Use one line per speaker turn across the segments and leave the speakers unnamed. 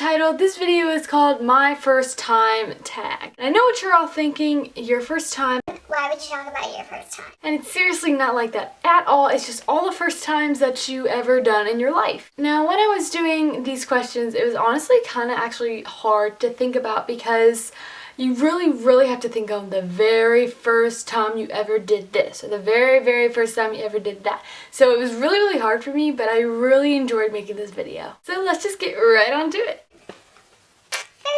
title, this video is called My First Time Tag. And I know what you're all thinking, your first time.
Why would you talk about your first time?
And it's seriously not like that at all. It's just all the first times that you ever done in your life. Now, when I was doing these questions, it was honestly kind of actually hard to think about because you really have to think of the very first time you ever did this, or the very first time you ever did that. So it was really hard for me, but I really enjoyed making this video. So let's just get right on to it.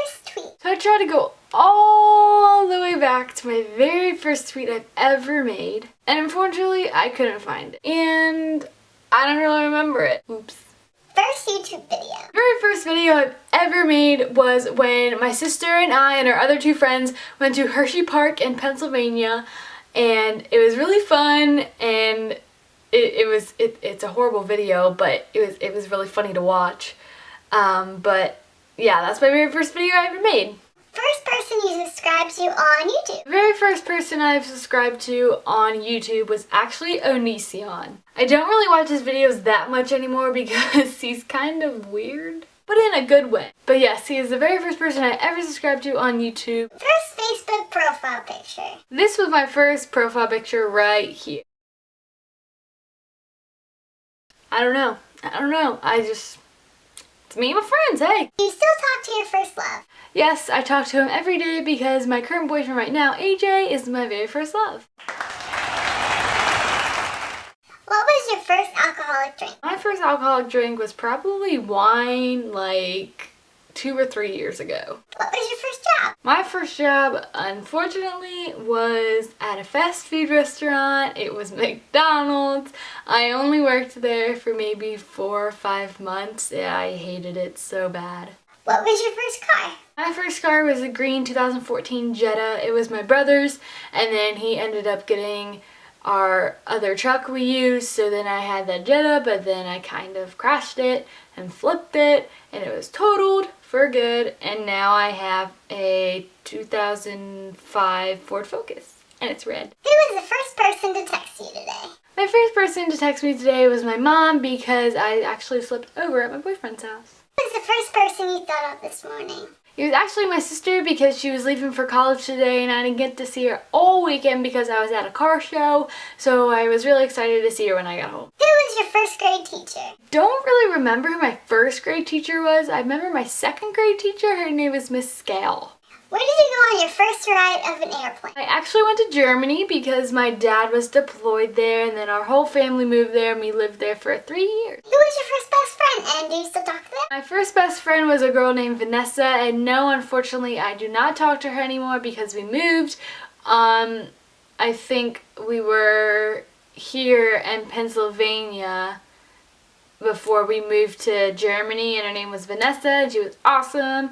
First tweet.
So I tried to go all the way back to my very first tweet I've ever made, and unfortunately I couldn't find it. And I don't really remember it. Oops.
First YouTube video.
The very first video I've ever made was when my sister and I and our other two friends went to Hershey Park in Pennsylvania, and it was really fun, and it's a horrible video, but it was really funny to watch. But yeah, that's my very first video I ever made.
First person you subscribed to on YouTube.
The very first person I've subscribed to on YouTube was actually Onision. I don't really watch his videos that much anymore because he's kind of weird, but in a good way. But yes, he is the very first person I ever subscribed to on YouTube.
First Facebook profile picture.
This was my first profile picture right here. I don't know. It's me and my friends, hey!
Do you still talk to your first love?
Yes, I talk to him every day because my current boyfriend right now, AJ, is my very first love.
What was your first alcoholic drink?
My first alcoholic drink was probably wine like 2 or 3 years ago.
What was your first job?
My first job, unfortunately, was at a fast food restaurant. It was McDonald's. I only worked there for maybe 4 or 5 months. Yeah, I hated it so bad.
What was your first car?
My first car was a green 2014 Jetta. It was my brother's, and then he ended up getting our other truck we used, so then I had that Jetta, but then I kind of crashed it and flipped it, and it was totaled for good, and now I have a 2005 Ford Focus, and it's red.
Who was the first person to text you today?
My first person to text me today was my mom because I actually slept over at my boyfriend's house.
Who was the first person you thought of this morning?
It was actually my sister because she was leaving for college today and I didn't get to see her all weekend because I was at a car show, so I was really excited to see her when I got home.
Who was your first grade teacher?
Don't really remember who my first grade teacher was. I remember my second grade teacher. Her name was Miss Scale.
Where did you go on your first ride of an airplane?
I actually went to Germany because my dad was deployed there, and then our whole family moved there and we lived there for 3 years.
Who was your first best friend, and do you still talk to them?
My first best friend was a girl named Vanessa, and no, unfortunately, I do not talk to her anymore because we moved. I think we were here in Pennsylvania before we moved to Germany, and her name was Vanessa, and she was awesome.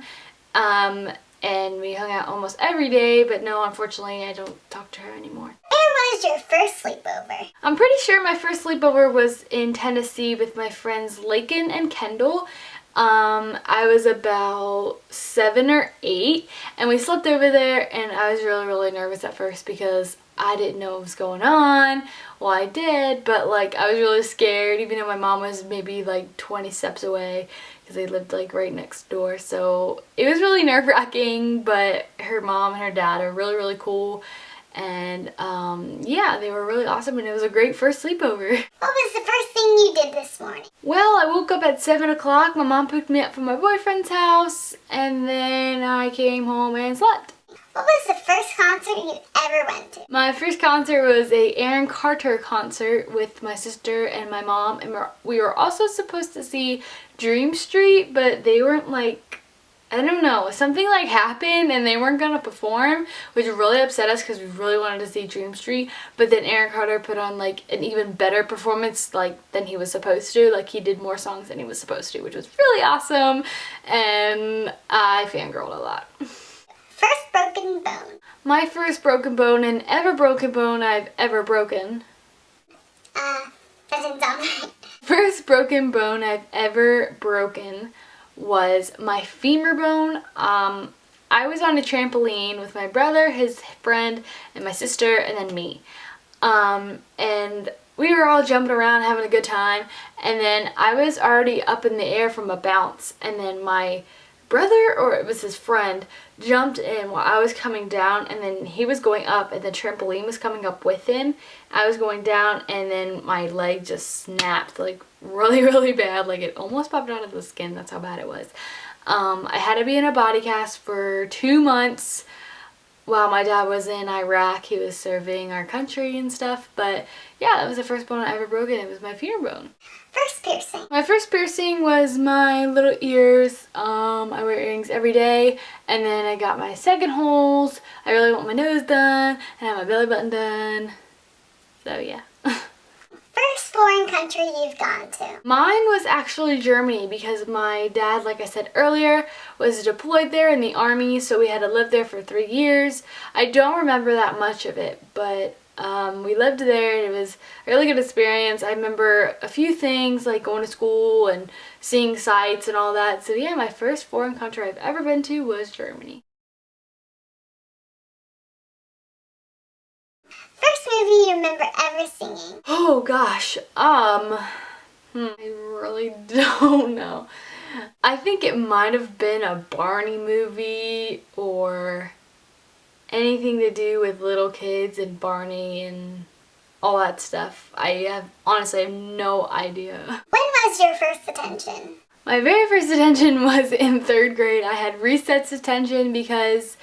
And we hung out almost every day, but no, unfortunately, I don't talk to her anymore.
Where was your first sleepover?
I'm pretty sure my first sleepover was in Tennessee with my friends Lakin and Kendall. I was about 7 or 8, and we slept over there, and I was really nervous at first because I didn't know what was going on. Well, I did, but like I was really scared, even though my mom was maybe like 20 steps away because they lived like right next door. So it was really nerve-wracking, but her mom and her dad are really cool, and yeah, they were really awesome, and it was a great first sleepover.
What was the first thing you did this morning?
Well, I woke up at 7 o'clock. My mom picked me up from my boyfriend's house, and then I came home and slept.
What was the first concert you ever went to?
My first concert was a Aaron Carter concert with my sister and my mom, and we were also supposed to see Dream Street, but they weren't like, I don't know, something like happened and they weren't gonna perform, which really upset us because we really wanted to see Dream Street. But then Aaron Carter put on like an even better performance than he was supposed to. Like he did more songs than he was supposed to, which was really awesome, and I fangirled a lot.
First broken bone.
My first broken bone and ever broken bone I've ever broken.
That didn't sound right.
First broken bone I've ever broken was my femur bone. I was on a trampoline with my brother, his friend, and my sister, and then me. And we were all jumping around having a good time, and then I was already up in the air from a bounce, and then my brother, or it was his friend, jumped in while I was coming down, and then he was going up and the trampoline was coming up with him. I was going down and then my leg just snapped like really, really bad. Like it almost popped out of the skin. That's how bad it was. I had to be in a body cast for 2 months while my dad was in Iraq. He was serving our country and stuff. But yeah, that was the first bone I ever broken. It was my femur bone.
First piercing.
My first piercing was my little ears. I wear earrings every day. And then I got my second holes. I really want my nose done. And I have my belly button done. So yeah.
First foreign country you've gone to.
Mine was actually Germany because my dad, like I said earlier, was deployed there in the army, so we had to live there for 3 years. I don't remember that much of it, but we lived there and it was a really good experience. I remember a few things like going to school and seeing sights and all that. So yeah, my first foreign country I've ever been to was Germany.
First movie you remember ever singing.
Oh gosh, I really don't know. I think it might have been a Barney movie or anything to do with little kids and Barney and all that stuff. Honestly have no idea.
When was your first detention?
My very first detention was in 3rd grade. I had recess detention because,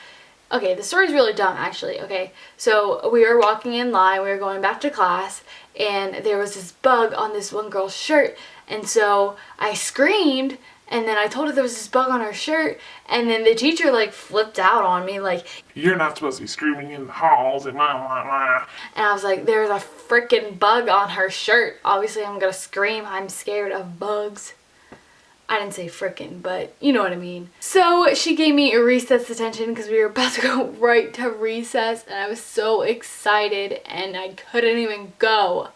okay, the story's really dumb actually, okay? So we were walking in line, we were going back to class, and there was this bug on this one girl's shirt, and so I screamed, and then I told her there was this bug on her shirt, and then the teacher like flipped out on me like,
"You're not supposed to be screaming in the halls and blah, blah, blah."
And I was like, there's a freaking bug on her shirt. Obviously I'm gonna scream, I'm scared of bugs. I didn't say frickin', but you know what I mean. So she gave me a recess detention because we were about to go right to recess, and I was so excited and I couldn't even go.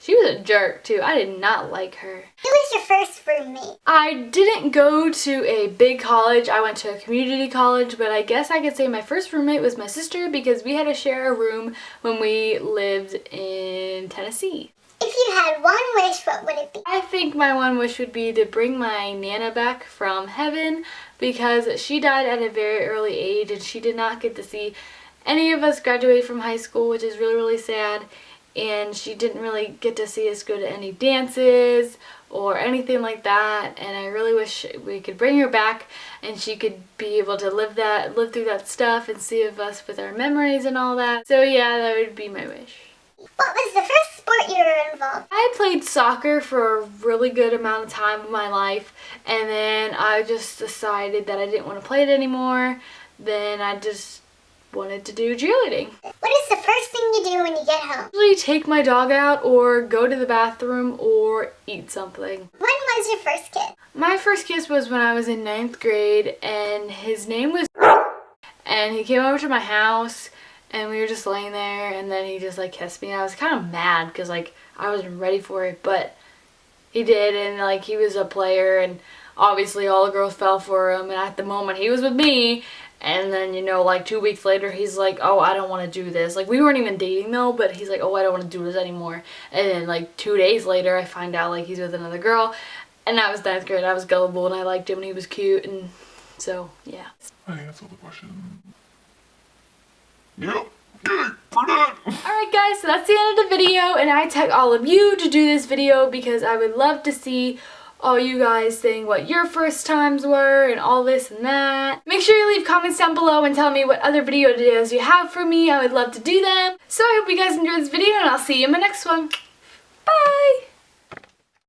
She was a jerk too. I did not like her.
Who was your first roommate?
I didn't go to a big college. I went to a community college, but I guess I could say my first roommate was my sister because we had to share a room when we lived in Tennessee.
If you had one wish, what would it be?
I think my one wish would be to bring my Nana back from heaven because she died at a very early age and she did not get to see any of us graduate from high school, which is really, really sad. And she didn't really get to see us go to any dances or anything like that. And I really wish we could bring her back and she could be able to live through that stuff and see of us with our memories and all that. So yeah, that would be my wish.
What was the first sport you were involved in?
I played soccer for a really good amount of time of my life, and then I just decided that I didn't want to play it anymore. Then I just wanted to do cheerleading.
What is the first thing you do when you get home?
Usually take my dog out or go to the bathroom or eat something.
When was your first kiss?
My first kiss was when I was in 9th grade, and his name was and he came over to my house. And we were just laying there, and then he just like kissed me, and I was kind of mad because like I wasn't ready for it, but he did, and like he was a player, and obviously all the girls fell for him, and at the moment he was with me, and then, you know, like 2 weeks later he's like, "Oh, I don't want to do this." Like we weren't even dating though, but he's like, "Oh, I don't want to do this anymore." And then like 2 days later I find out like he's with another girl, and that was 9th grade. I was gullible and I liked him and he was cute, and so yeah.
I think that's all the questions. Yep. Good. We're done.
Alright guys, so that's the end of the video, and I tag all of you to do this video because I would love to see all you guys saying what your first times were and all this and that. Make sure you leave comments down below and tell me what other video ideas you have for me. I would love to do them. So I hope you guys enjoyed this video, and I'll see you in my next one. Bye!